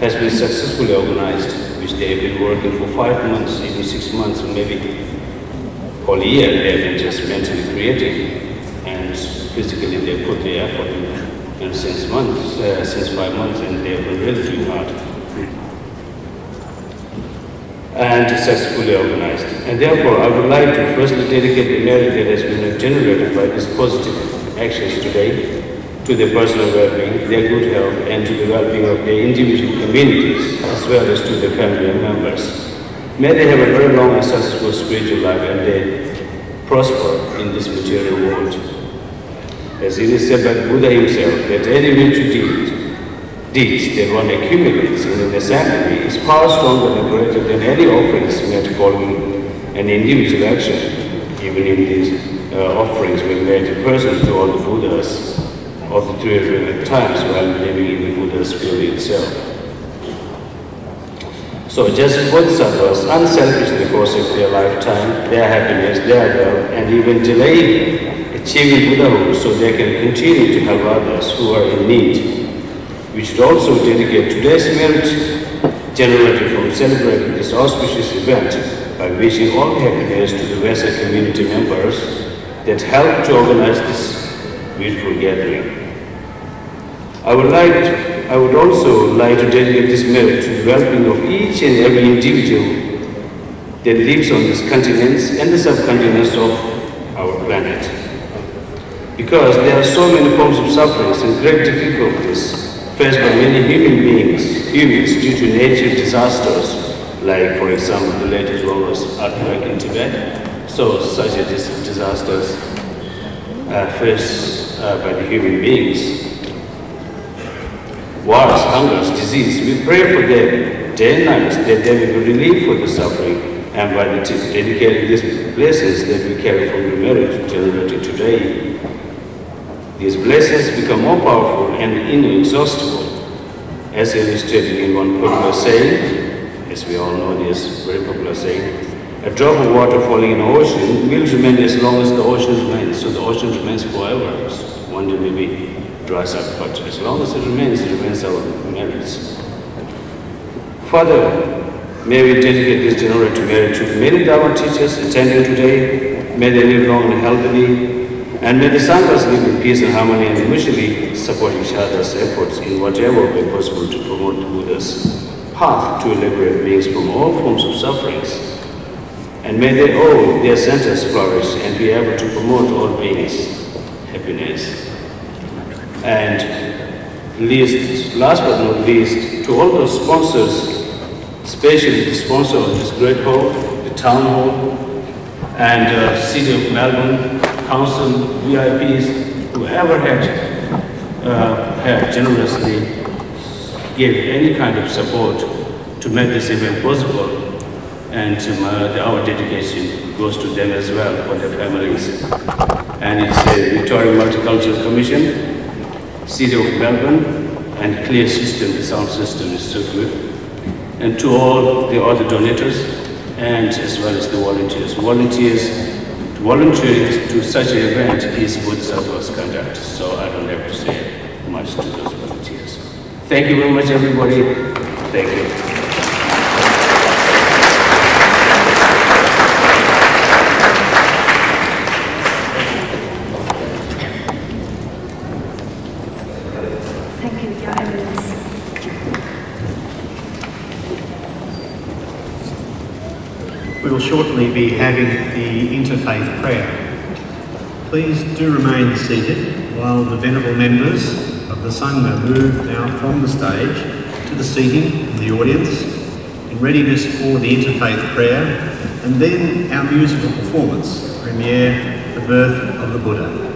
has been successfully organized, which they have been working for 5 months, even 6 months, or maybe whole year. They have been just mentally creating, and physically they put the effort in since 5 months, and they have been really hard and successfully organized. And therefore, I would like to firstly dedicate the merit that has been generated by these positive actions today to their personal well-being, their good health, and to the well-being of their individual communities, as well as to their family members. May they have a very long and successful spiritual life, and they prosper in this material world. As it is said by Buddha himself, that any virtue deeds that one accumulates in an assembly is far stronger and greater than any offerings made following an individual action, even if these offerings were made in person to all the Buddhas of the 300 times while living in the Buddha's field itself. So just as Bodhisattvas unselfishly forsake their lifetime, their happiness, their wealth, and even delay achieving Buddhahood so they can continue to help others who are in need, we should also dedicate today's merit generated from celebrating this auspicious event by wishing all happiness to the Vesak community members that helped to organize this beautiful gathering. I would also like to dedicate this merit to the well-being of each and every individual that lives on these continents and the subcontinents of our planet. Because there are so many forms of sufferings and great difficulties faced by many humans due to nature disasters, like, for example, the latest one was earthquake in Tibet. So such disasters faced by the human beings. Wars, hungers, disease, we pray for them day and night that they will be relieved for the suffering, and by dedicating these blessings that we carry from the merit generated today, these blessings become more powerful and inexhaustible, as illustrated in one popular saying, as we all know this very popular saying, a drop of water falling in an ocean will remain as long as the ocean remains, so the ocean remains forever. One day maybe dries up, but as long as it remains our merits. Further, may we dedicate this generated merit to the many Dharma teachers attending today. May they live long and healthily, and may the Sanghas live in peace and harmony and mutually support each other's efforts in whatever way possible to promote the Buddha's path to liberate beings from all forms of sufferings. And may they all, their centers flourish and be able to promote all beings' happiness. And last but not least, to all those sponsors, especially the sponsor of this great hall, the town hall, and City of Melbourne, Council, VIPs, whoever had generously gave any kind of support to make this event possible. And our dedication goes to them as well, for their families. And it's the Victoria Multicultural Commission, City of Melbourne, and Clear System, the sound system is so good. And to all the other donors, and as well as the volunteers. Volunteering to such an event is Bodhisattva's conduct, so I don't have to say much to those volunteers. Thank you very much, everybody. Thank you. We will shortly be having the interfaith prayer. Please do remain seated while the venerable members of the Sangha move now from the stage to the seating in the audience in readiness for the interfaith prayer, and then our musical performance, premiere The Birth of the Buddha.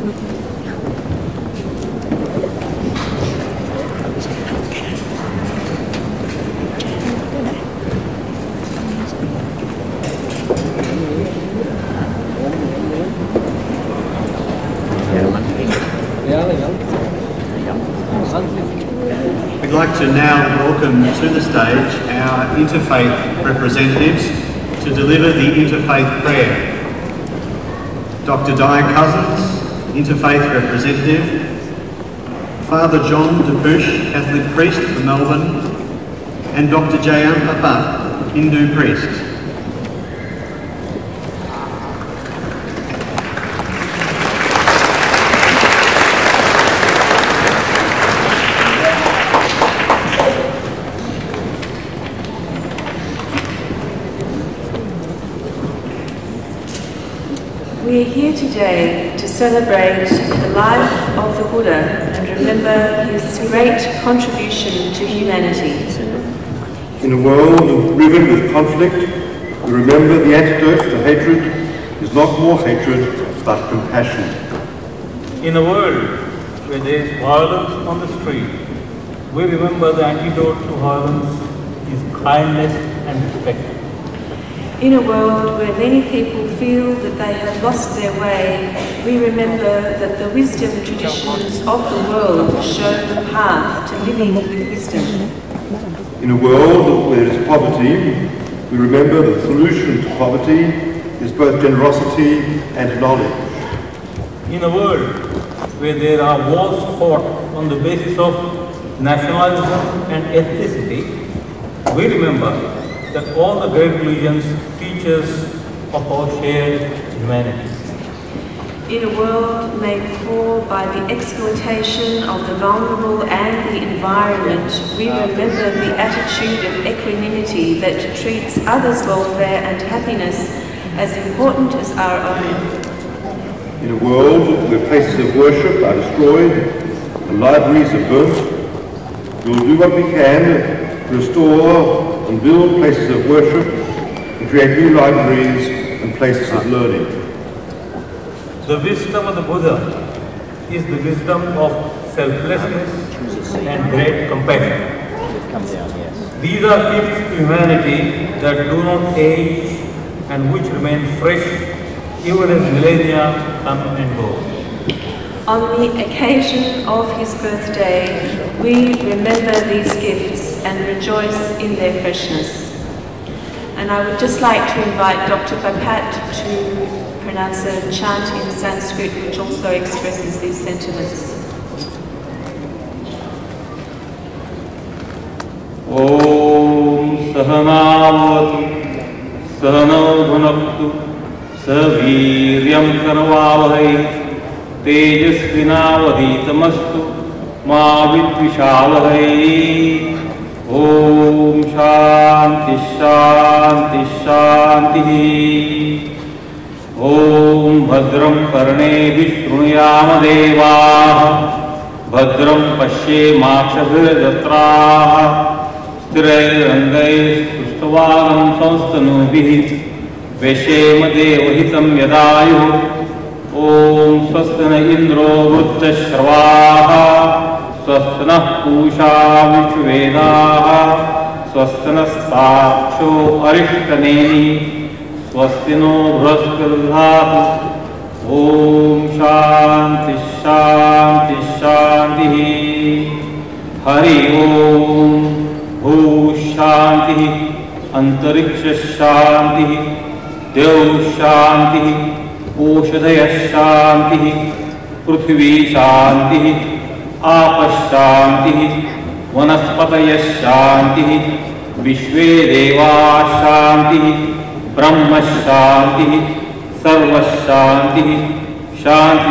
We'd like to now welcome to the stage our interfaith representatives to deliver the interfaith prayer. Dr. Di Cousins, interfaith representative, Father John DeBush, Catholic priest for Melbourne, and Dr. Jayanta Bhatt, Hindu priest. We are here today to celebrate the life of the Buddha and remember his great contribution to humanity. In a world riven with conflict, we remember the antidote to hatred is not more hatred, but compassion. In a world where there is violence on the street, we remember the antidote to violence is kindness and respect. In a world where many people feel that they have lost their way, we remember that the wisdom traditions of the world show the path to living with wisdom. In a world where there is poverty, we remember the solution to poverty is both generosity and knowledge. In a world where there are wars fought on the basis of nationalism and ethnicity, we remember that all the great religions teach us of our shared humanity. In a world made poor by the exploitation of the vulnerable and the environment, we remember the attitude of equanimity that treats others' welfare and happiness as important as our own. In a world where places of worship are destroyed and libraries are burnt, we will do what we can to restore and build places of worship and create new libraries and places of learning. The wisdom of the Buddha is the wisdom of selflessness and great compassion. These are gifts to humanity that do not age and which remain fresh even as millennia come and go. On the occasion of his birthday, we remember these gifts and rejoice in their freshness. And I would just like to invite Dr. Bhatt to pronounce a chant in Sanskrit which also expresses these sentiments. Om Sahanavatu Sahanav Bhunaktu Saviryam Karvavahai Tejasvinavaditamastu Ma Vidvishavahai. Om Shanti Shanti Shanti. Om Bhadram Karnebhi Shrunuyama Devaah Bhadram Pashyemakshabhirajatraah Sthirairangai Sustavagam Sanstanubhi Veshema Devahitam Yadayuh. Om Swastina Indro Vruddhashravah Swastina Pusha Vishvedah Swastina Saksho Arishtaneni Swastino Bhraspradhatu. Om Shanti Shanti Shanti. Hari Om Bhu Shanti Antariksha Shanti Dev Shanti Oshadaya Shanti Prithvi Shanti Apa Shanti Vanaspataya Shanti Vishve Deva Shanti Brahma Shanti Sarva Shanti Shanti